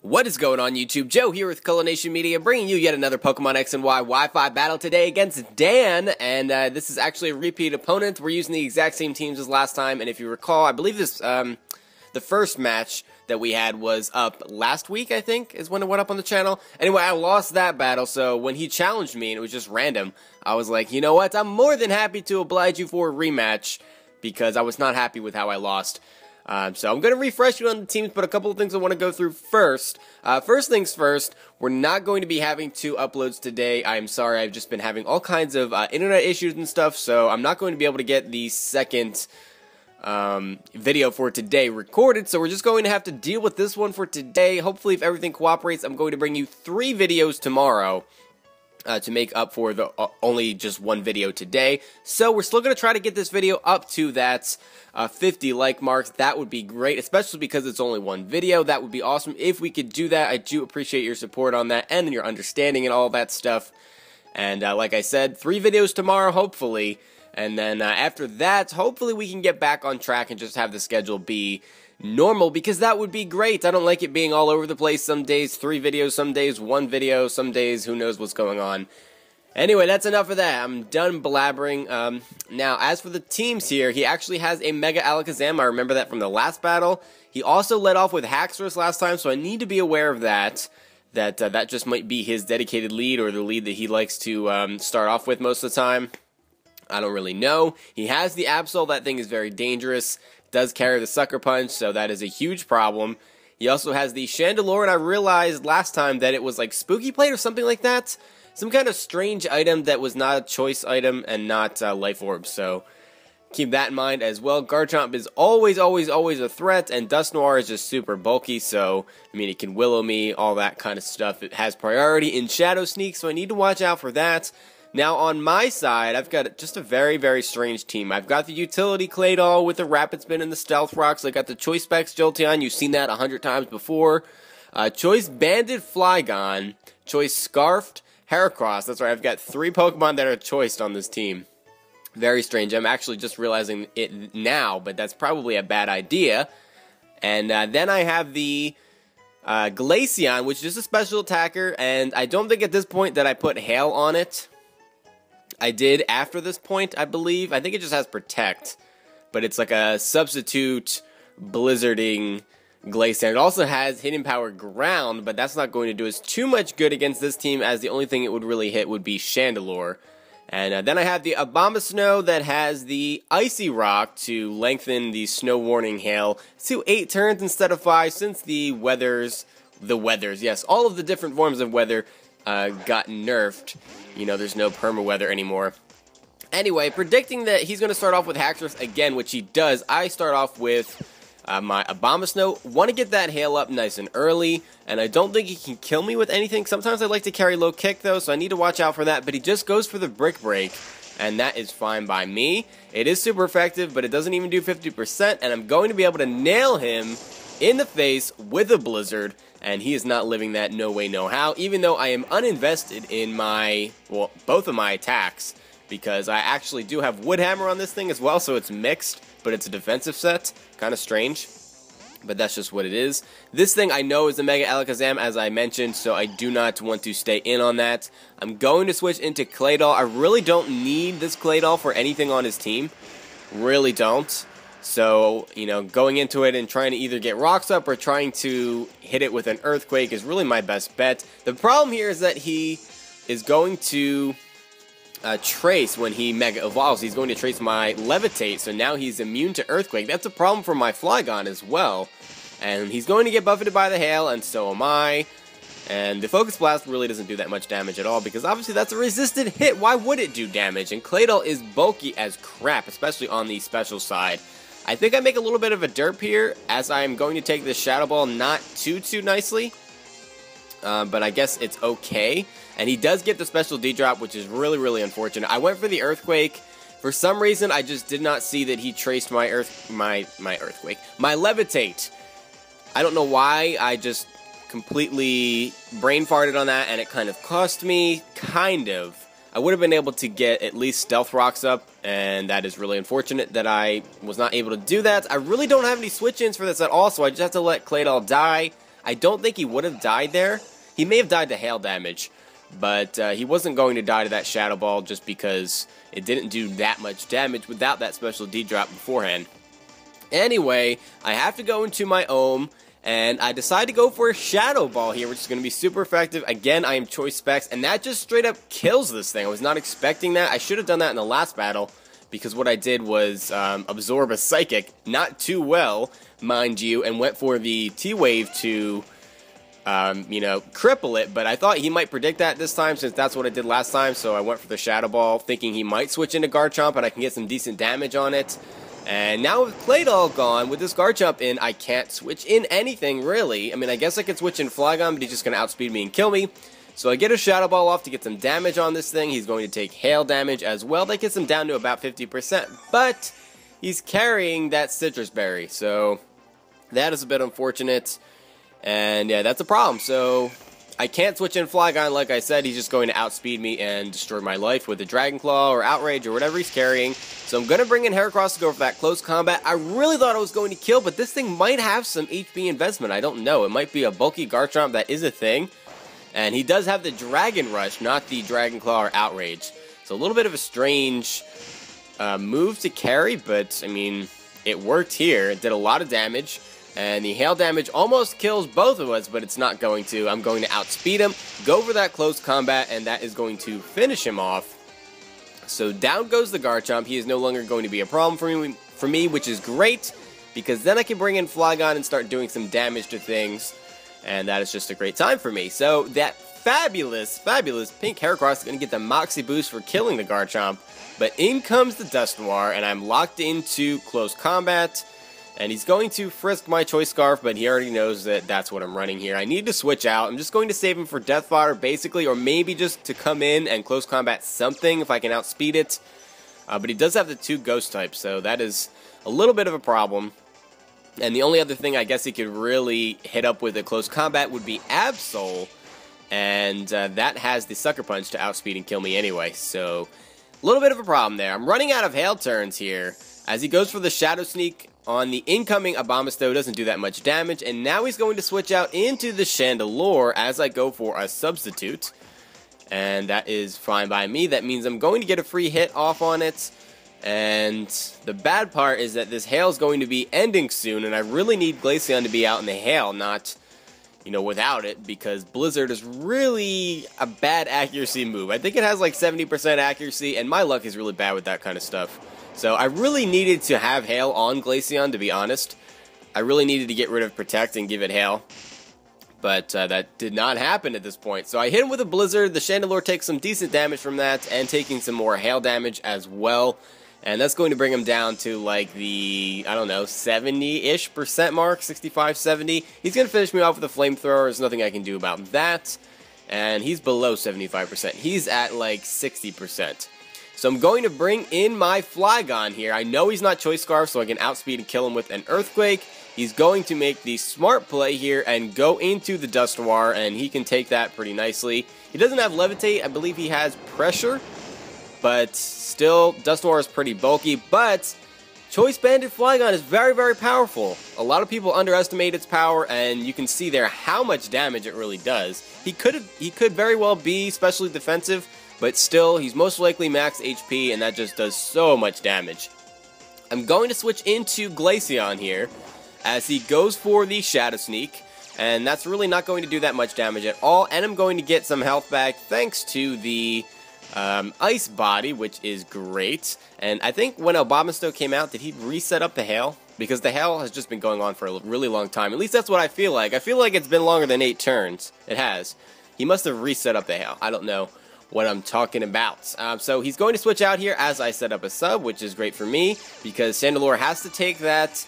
What is going on YouTube? Joe here with Culination Media, bringing you yet another Pokemon X and Y Wi-Fi battle today against Dan, and this is actually a repeat opponent. We're using the exact same teams as last time, and if you recall, I believe this, the first match that we had was up last week, I think, is when it went up on the channel. Anyway, I lost that battle, so when he challenged me, and it was just random, I was like, you know what, I'm more than happy to oblige you for a rematch, because I was not happy with how I lost. So I'm going to refresh you on the teams, but a couple of things I want to go through first. First things first, we're not going to be having 2 uploads today. I'm sorry, I've just been having all kinds of internet issues and stuff, so I'm not going to be able to get the second video for today recorded, so we're just going to have to deal with this one for today. Hopefully, if everything cooperates, I'm going to bring you 3 videos tomorrow. To make up for the only just 1 video today. So we're still going to try to get this video up to that 50 like marks. That would be great, especially because it's only 1 video. That would be awesome if we could do that. I do appreciate your support on that and your understanding and all that stuff. And like I said, 3 videos tomorrow, hopefully. And then after that, hopefully we can get back on track and just have the schedule be normal, because that would be great. I don't like it being all over the place. Some days 3 videos, some days 1 video, some days who knows what's going on. Anyway, that's enough of that. I'm done blabbering. Now, as for the teams here, he actually has a Mega Alakazam. I remember that from the last battle. He also led off with Haxorus last time, so I need to be aware of that. That just might be his dedicated lead, or the lead that he likes to start off with most of the time. I don't really know. He has the Absol. That thing is very dangerous. Does carry the Sucker Punch, so that is a huge problem. He also has the Chandelure, and I realized last time that it was like Spooky Plate or something like that. Some kind of strange item that was not a choice item and not Life Orb, so keep that in mind as well. Garchomp is always a threat, and Dusknoir is just super bulky, so, I mean, it can Willow Me, all that kind of stuff. It has priority in Shadow Sneak, so I need to watch out for that. Now, on my side, I've got just a very strange team. I've got the Utility Claydol with the Rapid Spin and the Stealth Rocks. I got the Choice Specs Jolteon. You've seen that 100 times before. Choice Banded Flygon. Choice Scarfed Heracross. That's right, I've got 3 Pokemon that are choiced on this team. Very strange. I'm actually just realizing it now, but that's probably a bad idea. And then I have the Glaceon, which is a special attacker, and I don't think at this point that I put Hail on it. I did after this point, I believe. I think it just has Protect, but it's like a substitute blizzarding Glaceon. It also has Hidden Power Ground, but that's not going to do us too much good against this team, as the only thing it would really hit would be Chandelure. And then I have the Abomasnow that has the Icy Rock to lengthen the Snow Warning Hail to 8 turns instead of 5, since the weathers, yes, all of the different forms of weather got nerfed. You know, there's no perma-weather anymore. Anyway, predicting that he's going to start off with Haxorus again, which he does, I start off with my Abomasnow. Want to get that hail up nice and early, and I don't think he can kill me with anything. Sometimes I like to carry low kick, though, so I need to watch out for that, but he just goes for the Brick Break, and that is fine by me. It is super effective, but it doesn't even do 50%, and I'm going to be able to nail him in the face with a Blizzard, and he is not living that no way, no how, even though I am uninvested in my, well, both of my attacks, because I actually do have Wood Hammer on this thing as well, so it's mixed, but it's a defensive set. Kind of strange, but that's just what it is. This thing I know is a Mega Alakazam, as I mentioned, so I do not want to stay in on that. I'm going to switch into Claydol. I really don't need this Claydol for anything on his team. Really don't. So, you know, going into it and trying to either get rocks up or trying to hit it with an Earthquake is really my best bet. The problem here is that he is going to trace when he Mega Evolves. He's going to trace my Levitate, so now he's immune to Earthquake. That's a problem for my Flygon as well. And he's going to get buffeted by the Hail, and so am I. And the Focus Blast really doesn't do that much damage at all, because obviously that's a resisted hit. Why would it do damage? And Claydol is bulky as crap, especially on the special side. I think I make a little bit of a derp here, as I'm going to take this Shadow Ball not too nicely. But I guess it's okay. And he does get the special D-drop, which is really unfortunate. I went for the Earthquake. For some reason, I just did not see that he traced my Earthquake. My Levitate. I don't know why, I just completely brain farted on that, and it kind of cost me, kind of. I would have been able to get at least Stealth Rocks up, and that is really unfortunate that I was not able to do that. I really don't have any switch-ins for this at all, so I just have to let Claydol die. I don't think he would have died there. He may have died to hail damage, but he wasn't going to die to that Shadow Ball just because it didn't do that much damage without that special D-drop beforehand. Anyway, I have to go into my Ohm, and I decide to go for a Shadow Ball here, which is going to be super effective. Again, I am Choice Specs, and that just straight up kills this thing. I was not expecting that. I should have done that in the last battle, because what I did was absorb a Psychic, not too well, mind you, and went for the T-Wave to cripple it, but I thought he might predict that this time since that's what I did last time, so I went for the Shadow Ball thinking he might switch into Garchomp and I can get some decent damage on it. And now with Claydol gone, with this Garchomp in, I can't switch in anything really. I mean, I guess I could switch in Flygon, but he's just going to outspeed me and kill me. So I get a Shadow Ball off to get some damage on this thing. He's going to take hail damage as well. That gets him down to about 50%, but he's carrying that Citrus Berry, so that is a bit unfortunate. And yeah, that's a problem. So I can't switch in Flygon, like I said. He's just going to outspeed me and destroy my life with a Dragon Claw or Outrage or whatever he's carrying. So I'm going to bring in Heracross to go for that close combat. I really thought I was going to kill, but this thing might have some HP investment. I don't know. It might be a bulky Garchomp that is a thing. And he does have the Dragon Rush, not the Dragon Claw or Outrage. So a little bit of a strange move to carry, but I mean, it worked here. It did a lot of damage. And the hail damage almost kills both of us, but it's not going to. I'm going to outspeed him, go for that close combat, and that is going to finish him off. So down goes the Garchomp. He is no longer going to be a problem for me, which is great, because then I can bring in Flygon and start doing some damage to things, and that is just a great time for me. So that fabulous pink Heracross is going to get the Moxie boost for killing the Garchomp, but in comes the Dusknoir, and I'm locked into close combat. And he's going to frisk my Choice Scarf, but he already knows that that's what I'm running here. I need to switch out. I'm just going to save him for Death Fodder, basically, or maybe just to come in and close combat something if I can outspeed it. But he does have the 2 Ghost types, so that is a little bit of a problem. And the only other thing I guess he could really hit up with a close combat would be Absol, and that has the Sucker Punch to outspeed and kill me anyway. So a little bit of a problem there. I'm running out of hail turns here. As he goes for the Shadow Sneak on the incoming Abomasnow, doesn't do that much damage, and now he's going to switch out into the Chandelure as I go for a substitute, and that is fine by me. That means I'm going to get a free hit off on it, and the bad part is that this hail is going to be ending soon, and I really need Glaceon to be out in the hail, not, without it, because Blizzard is really a bad accuracy move. I think it has like 70% accuracy, and my luck is really bad with that kind of stuff. So I really needed to have hail on Glaceon, to be honest. I really needed to get rid of Protect and give it hail. But that did not happen at this point. So I hit him with a Blizzard. The Chandelure takes some decent damage from that, and taking some more hail damage as well. And that's going to bring him down to like the, 70-ish% mark, 65, 70. He's going to finish me off with a Flamethrower. There's nothing I can do about that. And he's below 75%. He's at like 60%. So I'm going to bring in my Flygon here. I know he's not Choice Scarf, so I can outspeed and kill him with an Earthquake. He's going to make the smart play here and go into the Dusknoir, and he can take that pretty nicely. He doesn't have Levitate. I believe he has Pressure, but still, Dusknoir is pretty bulky. But Choice Banded Flygon is very, very powerful. A lot of people underestimate its power, and you can see there how much damage it really does. He could very well be specially defensive, but still, he's most likely max HP, and that just does so much damage. I'm going to switch into Glaceon here, as he goes for the Shadow Sneak, and that's really not going to do that much damage at all, and I'm going to get some health back thanks to the Ice Body, which is great. And I think when Abomasnow came out, did he reset up the hail? Because the hail has just been going on for a really long time. At least that's what I feel like. I feel like it's been longer than 8 turns. It has. He must have reset up the hail. I don't know what I'm talking about. So he's going to switch out here as I set up a sub, which is great for me, because Chandelure has to take that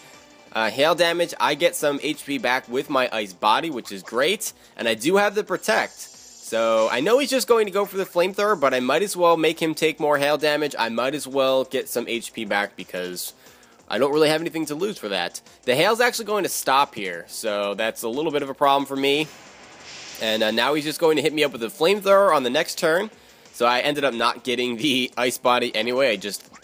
hail damage. I get some HP back with my Ice Body, which is great, and I do have the Protect. So I know he's just going to go for the Flamethrower, but I might as well make him take more hail damage. I might as well get some HP back, because I don't really have anything to lose for that. The hail's actually going to stop here, so that's a little bit of a problem for me. And now he's just going to hit me up with a Flamethrower on the next turn. So I ended up not getting the Ice Body anyway.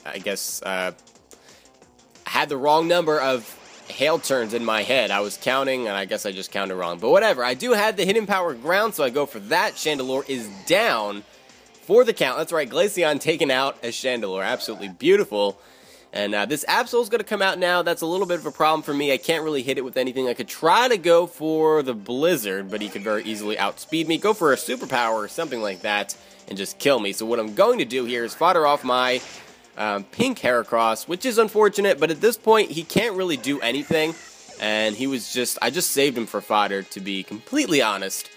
I guess, had the wrong number of hail turns in my head. I was counting, and I guess I just counted wrong. But whatever. I do have the hidden power ground, so I go for that. Chandelure is down for the count. That's right, Glaceon taken out as Chandelure. Absolutely beautiful. And this Absol is going to come out now. That's a little bit of a problem for me. I can't really hit it with anything. I could try to go for the Blizzard, but he could very easily outspeed me. Go for a Superpower or something like that and just kill me. So what I'm going to do here is fodder off my pink Heracross, which is unfortunate, but at this point, he can't really do anything. And he was just, I just saved him for fodder, to be completely honest.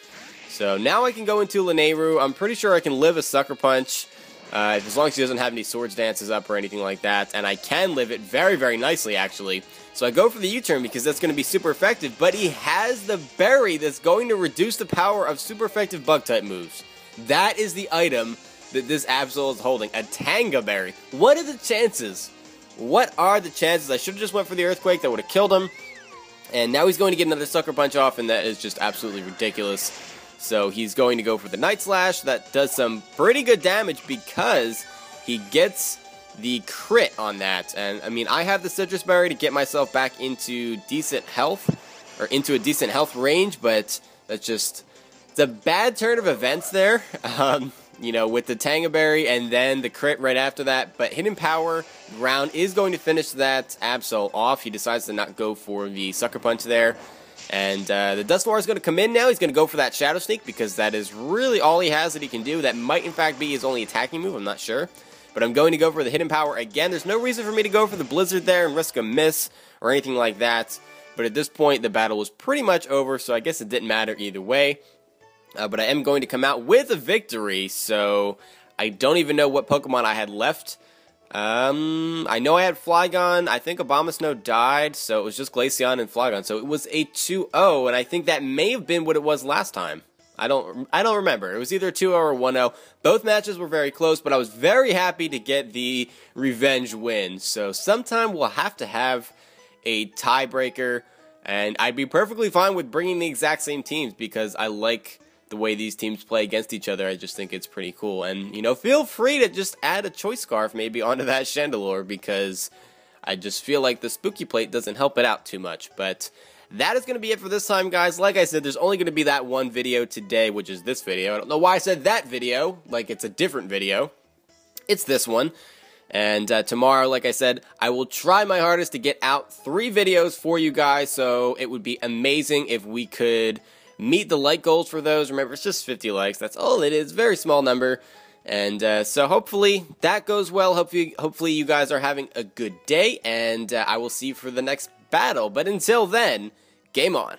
So now I can go into Lanayru. I'm pretty sure I can live a Sucker Punch. As long as he doesn't have any Swords Dances up or anything like that. And I can live it very, very nicely, actually. So I go for the U-turn because that's going to be super effective. But he has the berry that's going to reduce the power of super effective Bug-type moves. That is the item that this Absol is holding. A Tanga Berry. What are the chances? What are the chances? I should have just went for the Earthquake. That would have killed him. And now he's going to get another Sucker Punch off, and that is just absolutely ridiculous. So he's going to go for the Night Slash. That does some pretty good damage because he gets the crit on that. And I mean, I have the Citrus Berry to get myself back into decent health, or into a decent health range, but that's just, it's a bad turn of events there. You know, with the Tanga Berry and then the crit right after that. But Hidden Power Ground is going to finish that Absol off. He decides to not go for the Sucker Punch there. And the Dusknoir is going to come in now. He's going to go for that Shadow Sneak because that is really all he has that he can do. That might, in fact, be his only attacking move. I'm not sure. But I'm going to go for the Hidden Power again. There's no reason for me to go for the Blizzard there and risk a miss or anything like that. But at this point, the battle was pretty much over, so I guess it didn't matter either way. But I am going to come out with a victory, so I don't even know what Pokemon I had left. I know I had Flygon. I think Abomasnow died, so it was just Glaceon and Flygon. So it was a 2-0, and I think that may have been what it was last time. I don't remember. It was either a 2-0 or 1-0. Both matches were very close, but I was very happy to get the revenge win. So sometime we'll have to have a tiebreaker, and I'd be perfectly fine with bringing the exact same teams because I like the way these teams play against each other. I just think it's pretty cool. And, you know, feel free to just add a Choice Scarf maybe onto that Chandelure because I just feel like the Spooky Plate doesn't help it out too much. But that is going to be it for this time, guys. Like I said, there's only going to be that one video today, which is this video. I don't know why I said that video, like it's a different video. It's this one. And tomorrow, like I said, I will try my hardest to get out 3 videos for you guys. So it would be amazing if we could meet the like goals for those. Remember, it's just 50 likes. That's all it is. Very small number. And so hopefully that goes well. Hopefully you guys are having a good day. And I will see you for the next battle. But until then, game on.